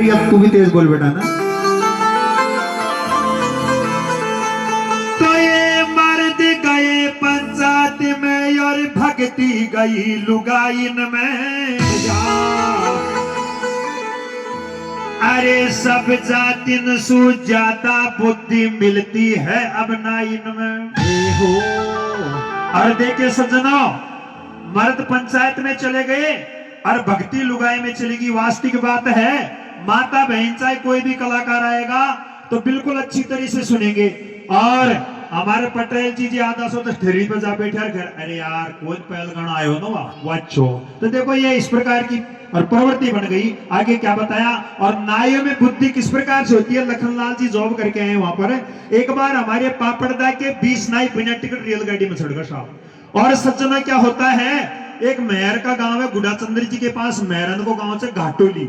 अब तू भी तेज बोल बेटा ना। तो ये मर्द गए पंचायत में और भक्ति गई लुगाइन में। अरे सब जातिन सु ज्यादा बुद्धि मिलती है अब नाइन में। हो और देखे सज्जनों, मर्द पंचायत में चले गए और भक्ति लुगाई में चली गई। वास्तविक बात है, माता बहन चाहे कोई भी कलाकार आएगा तो बिल्कुल अच्छी तरह से सुनेंगे। और हमारे पटेल जी आधा सो तो स्टेरिंग पे जा बैठे घर, अरे यार कौन पहल गाना आयो ना वो अच्छो। तो देखो ये इस प्रकार की और प्रवृत्ति बन गई। आगे क्या बताया, और नाइयों में बुद्धि किस प्रकार से होती है। लखनलाल जी जॉब करके आए वहां पर। एक बार हमारे पापड़दा के 20 नाई बिना टिकट रेलगाड़ी में चढ़ गए साहब। और सज्जना क्या होता है, एक मेहर का गांव है गुड़ाचंद्र जी के पास, मेहरन को गांव से घाटोली।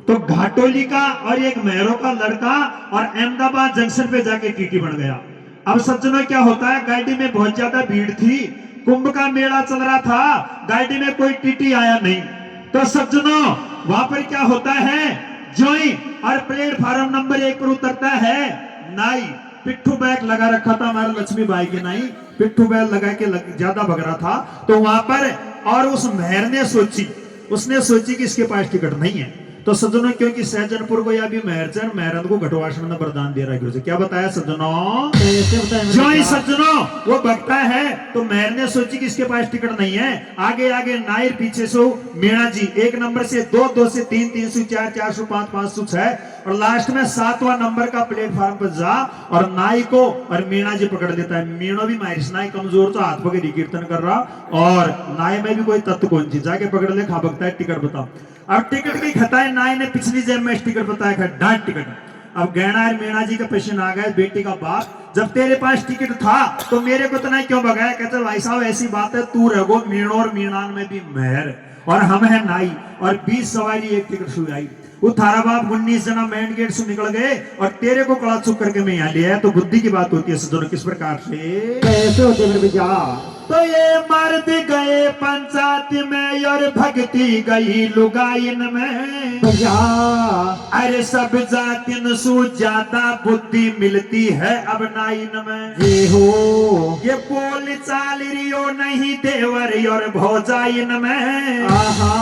तो घाटोली का और एक मेहरों का लड़का और अहमदाबाद जंक्शन पे जाके टीटी बन गया। अब सज्जनों क्या होता है, गाड़ी में बहुत ज्यादा भीड़ थी, कुंभ का मेला चल रहा था, गाड़ी में कोई टीटी आया नहीं। तो सज्जनों वहां पर क्या होता है, जोई और प्लेटफार्म नंबर 1 पर उतरता है नाई। पिट्ठू बैग लगा रखा था हमारे लक्ष्मी बाई के नाई, पिट्ठू बैग लगा के ज्यादा भग रहा था। तो वहां पर और उस मेहर ने उसने सोची कि इसके पास टिकट नहीं है। तो सज्जनों क्योंकि सहजनपुर को या भी मेहरचंद मेहरन को घटवासन ने वरदान दे रहा है, गुरु क्या बताया सज्जनों, जो ही सज्जनों वो भगता है। तो मेहर ने सोची कि इसके पास टिकट नहीं है। आगे आगे नायर पीछे सो मीणा जी, 1 नंबर से 2, 2 से 3, 3 से 4, 4 से 5, 5 से 6 और लास्ट में 7वां नंबर का प्लेटफॉर्म पर जा और नाई को और मीणा जी पकड़ लेता है। मीणो भी मारिस नाई कमजोर तो हाथ पकड़ कीर्तन कर रहा, और नाई में भी कोई तत्व कौन सी जाके पकड़ ले, खा बकता है टिकट बताओ। अब टिकट की खताए नाई ने पिछली जेब में टिकट बताया, डांट टिकट। अब गहना और मीणा जी का पेशेंट आ गए, बेटी का बाप, जब तेरे पास टिकट था तो मेरे को तना क्यों भगाया। कहते भाई साहब ऐसी बात है, तू रहो मीणो और मीणान में भी मेहर और हम है नाई, और 20 सवारी 1 टिकट सुई आई। वो थारा बाप 19 जना मेन गेट से निकल गए और तेरे को कड़ा चुप करके मैं यहाँ लिया है। तो बुद्धि की बात होती है सज्जनों, किस प्रकार से कैसे होते मेरे भैया। तो ये मर्द गए पंचायत में और भक्ति गई लुगाइन में। भैया अरे सब जातिन सु ज्यादा बुद्धि मिलती है अब नाइन में। ये हो ये बोल चाल रियो नहीं देवर और भौजाइन में। आहा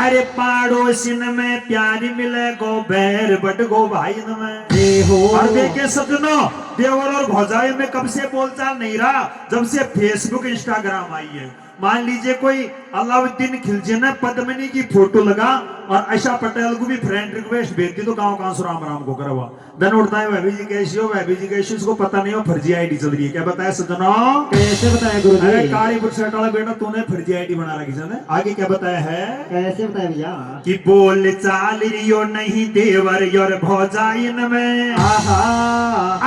अरे पाड़ोसिन में प्यार मिले गो बैर बट गो भाईन में। ये हो और देखे सज्जनों, देवर और भौजाई में कब से बोलचाल नहीं रहा, जब से फेसबुक इंस्टाग्राम आई है। मान लीजिए कोई अलाउद्दीन खिलजी ने पद्मिनी की फोटो लगा और आशा पटेल को भी फ्रेंड रिक्वेस्ट भेज दी, तो गांव कहां से राम राम को करवा धन उठता है। भाभी जी कैसी हो, भाभी जी कैसी, उसको पता नहीं हो फर्जी आईडी चल रही है। क्या बताया सज्जनों, कैसे बताया गुरु जी। अरे काली बुरशट वाला बेटा तूने फर्जी आईडी बना रखी है। आगे क्या बताया है, कैसे बताया भैया। कि बोल चाल रियो नहीं देवर और भौजाइन में। आहा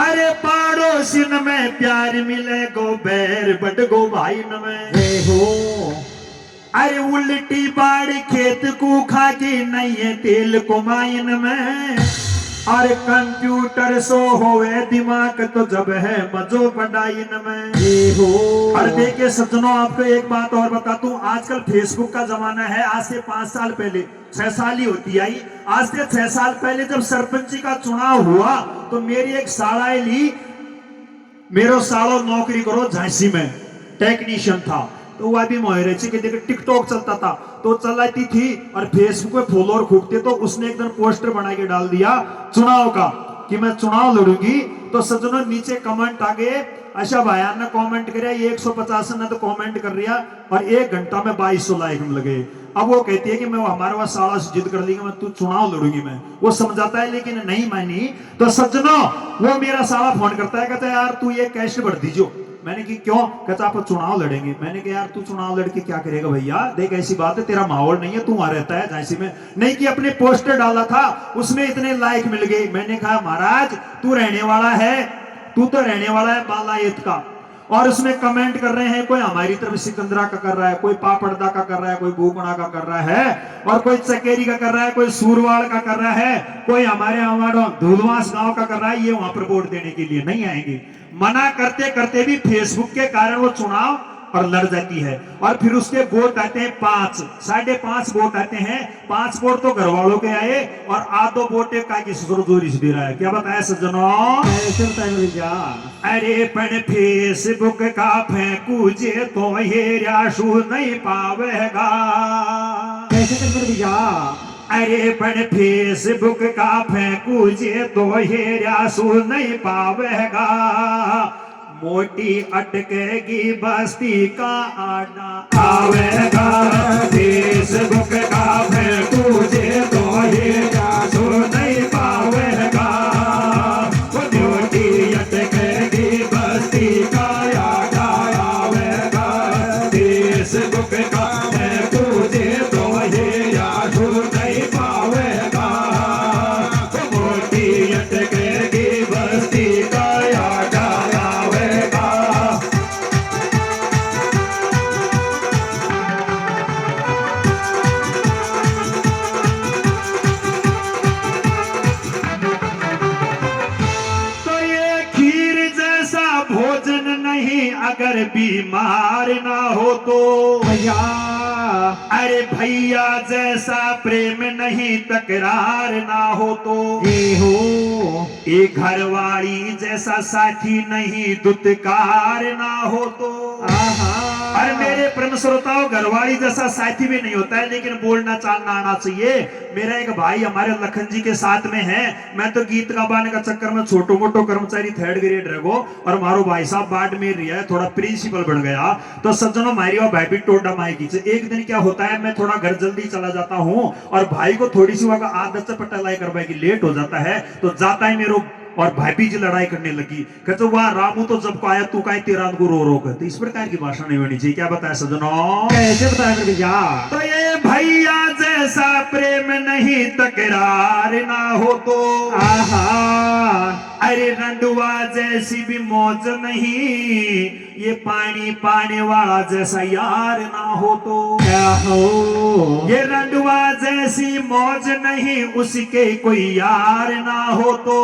अरे पाड़ोसिन में प्यार मिले गो बैर बट गो भाईन में। ये हो अरे उल्टी बाड़ी खेत को खा के नहीं है तेल कुमाइन में। अरे कंप्यूटर सो होवे दिमाग तो जब है मजो पढ़ाइन में। ये हो और देखिए सज्जनों, आपको एक बात और बता दूं, आजकल फेसबुक का जमाना है। आज से 5 साल पहले 6 साल ही होती आई, आज से 6 साल पहले जब सरपंची का चुनाव हुआ तो मेरी एक साला ली, मेरो सालो नौकरी करो झांसी में, टेक्नीशियन था। तो वह भी मोहरे के देखो टिकटॉक चलता था तो चलाती थी और फेसबुक पे फॉलोअर खूबते। तो उसने एक दिन पोस्टर बना के डाल दिया चुनाव का कि मैं चुनाव लड़ूंगी। तो सज्जनों नीचे कमेंट आ गए, अच्छा भाया ने कमेंट करे 150 ने तो कमेंट कर रिया और 1 घंटा में 2200 लाइक लगे। अब वो कहती है कि मैं हमारे वहां साला से जिद कर ली, मैं तू चुनाव लड़ूंगी मैं, वो समझाता है लेकिन नहीं मानी। तो सज्जनों वो मेरा साला फोन करता है, कहता है यार तू ये कैसे बढ़ दीजियो। मैंने कि क्यों, कहता आप चुनाव लड़ेंगे। मैंने कहा यार तू चुनाव लड़के क्या करेगा भैया, देख ऐसी बात है तेरा माहौल नहीं है, तू वहां रहता है झांसी में। नहीं कि अपने पोस्टर डाला था उसमें इतने लाइक मिल गए। मैंने कहा महाराज तू रहने वाला है, तू तो रहने वाला है बालायत का, और उसमें कमेंट कर रहे हैं कोई हमारी तरफ सिकंदरा का कर रहा है, कोई पापड़दा का कर रहा है, कोई भूगुणा का कर रहा है, और कोई चकेरी का कर रहा है, कोई सूरवाड़ का कर रहा है, कोई हमारे धुलवास गांव का कर रहा है। ये वहां पर वोट देने के लिए नहीं आएंगे। मना करते करते भी फेसबुक के कारण वो चुनाव और लड़ जाती है। और फिर उसके वोट आते हैं 5, 5.5 वोट आते हैं। 5 वोट तो घर वालों के आए और आधो वोट का की जोरी से दे रहा है। क्या बताया सज्जनों? कैसे बताए मेरे भैया? अरे पण फेसबुक का फेंकू जे तो ये राशु नहीं पावेगा। कैसे कर मेरे भैया? अरे पण फेसबुक का फेंकू जे तो ये राशु नहीं पावेगा। मोटी अटकेगी बस्ती का आना आवेगा। फेसबुक का फेंकू जे तो ये राशु नहीं पावेगा। मोटी अटकेगी बस्ती का आना आवेगा। फेसबुक का फेंकू जे तो ये राशु नहीं पावेगा। मोटी अटकेगी बस्ती का आना आवेगा। तो ये खीर जैसा भोजन नहीं अगर बीमार ना हो तो। भैया अरे भैया जैसा प्रेम नहीं तकरार ना हो तो। ये हो एक घरवाली जैसा साथी नहीं दुत्कार ना हो तो। आहा अरे मेरे प्रेम श्रोताओं, घरवाली जैसा साथी भी नहीं होता है लेकिन बोलना चालना आना चाहिए। मेरा एक भाई हमारे लखन जी के साथ में है। मैं तो गीत गाने का चक्कर में छोटो मोटो कर्मचारी 3rd ग्रेड रहो और मारो भाई साहब बाट में रहा है, थोड़ा प्रिंसिपल बन गया। तो सज्जनों मारी और भाई भी टोडा माएगी। एक दिन क्या होता है, मैं थोड़ा घर जल्दी चला जाता हूँ और भाई को थोड़ी सी वहां आदत से पटालाई करवाई की लेट हो जाता है। तो जाता है मेरो और भाभी जी लड़ाई करने लगी। कहते वहां रामू तो जब को आया तू का तेरा को रो रो कहते। इस प्रकार की भाषा नहीं होनी चाहिए। क्या बताया सज्जनों? कैसे बताए मेरे भैया? तो ये भैया जैसा प्रेम नहीं तकरार ना हो तो। आहा अरे रंडुआ जैसी भी मौज नहीं ये पानी पाने वाला जैसा यार ना हो तो। क्या हो ये रंडुआ जैसी मौज नहीं उसके कोई यार ना हो तो।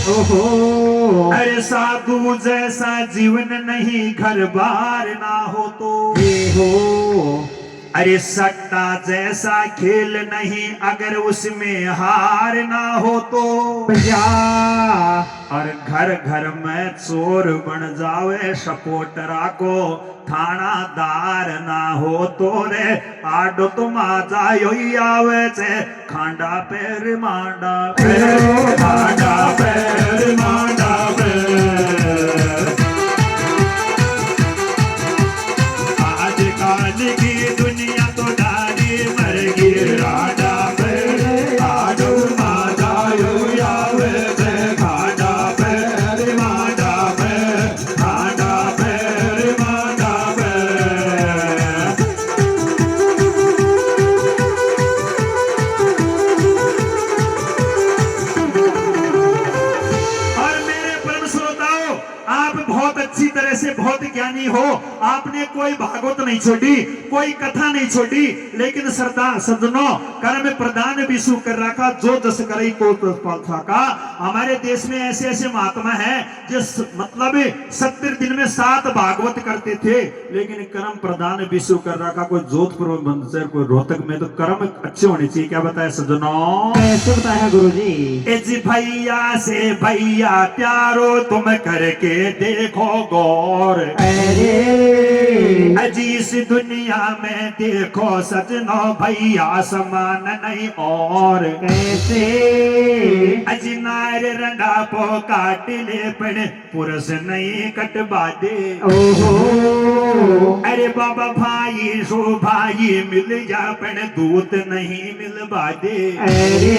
ओहो अरे साधु जैसा जीवन नहीं घर बार ना हो तो। ये हो अरे सट्टा जैसा खेल नहीं अगर उसमें हार ना हो तो। भैया और घर घर में चोर बन जावे सपोटरा को थानादार ना हो तो रे। आडो तो माजा योई आवे छे खांडा पैर मांडा पैर खांडा पैर मांडा पैर। आजकल की दुनिया तो डारी मर गई राडा पैर। आडो माजा योई आवे छे खांडा पैर मांडा पैर खांडा पैर मांडा पैर। और मेरे परम श्रोताओं, आप बहुत अच्छी तरह से बहुत ज्ञानी हो। आपने कोई भागवत नहीं छोड़ी, कोई कथा नहीं छोड़ी, लेकिन सरदार सज्जनों कर्म प्रदान विशु कर रखा जो जस करई को का। हमारे देश में ऐसे ऐसे महात्मा हैं जो मतलब 70 दिन में 7 भागवत करते थे, लेकिन कर्म प्रदान विशु कर रखा। कोई जोधपुर में बंसर, कोई रोहतक में। तो कर्म अच्छे होने चाहिए। क्या बताया सज्जनों? कैसे बताया गुरुजी? जी भैया से भैया प्यारो तुम करके देखो गौर। अरे अजी इस दुनिया में देखो सजनो भैया समान नहीं और। कैसे अजी नार रंडा पो काट ले पण पुरुष नहीं कटवा दे। ओहो अरे बाबा भाई सो भाई मिल जा पण दूत नहीं मिलवा दे। अरे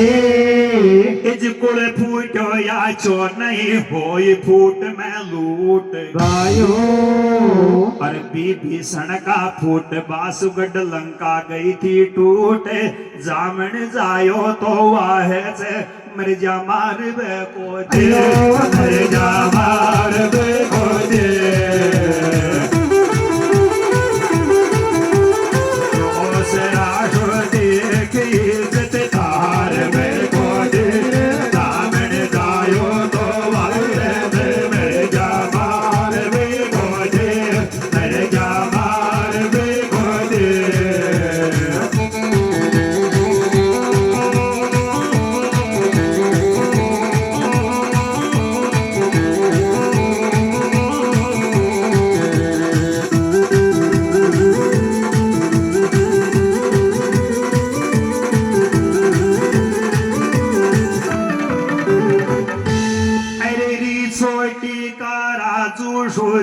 इज कुल फूटो या चो नहीं होई फूट में लूट। भाइयों और विभीषण का फूट बासुगढ़ लंका गई थी टूट। जामन जायो तो वाह से मर जा मार बे को दे। मर जा मार बे को दे। देख इज्जत तार बे को दे। जामन जायो तो वाह से मर जा मार बे को दे। मर जा मार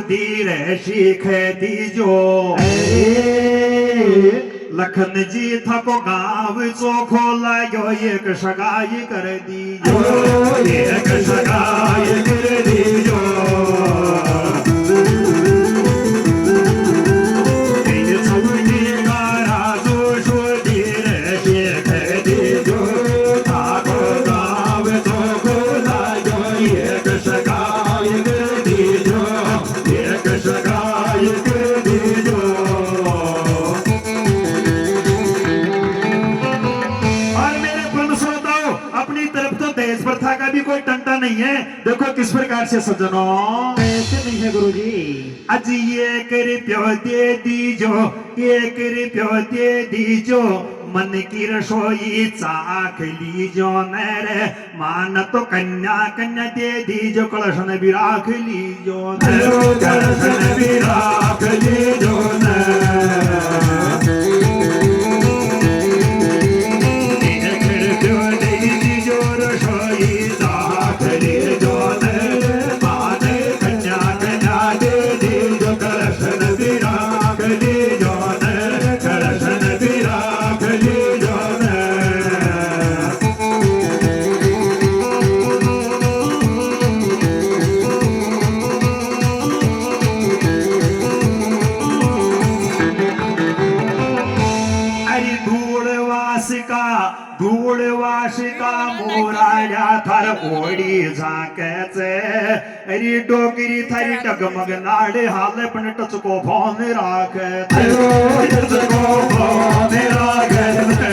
सुधीर सीख दीजो लखन जी थको गाँव चोखो लागो एक सगाई कर दीजो एक सगाई कर दीजो दहेज प्रथा का भी कोई टंटा नहीं है। देखो किस प्रकार से सज्जनों, कैसे नहीं है गुरुजी? अज एक रुपयो दे दीजो, एक रुपयो दे दीजो, मन की रसोई चाख लीजो न रे, मान तो कन्या कन्या दे दीजो, कलशन भी राख लीजो न, कलशन भी राख लीजो न। धूळवासिका मोराया थर ओढी झाकायचे, अरे डोकरी थारी टगमग नाडे हाल पण टचको फोन राखत, टचको फोन राखत।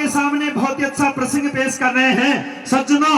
सामने बहुत ही अच्छा प्रसंग पेश कर रहे हैं सज्जनों।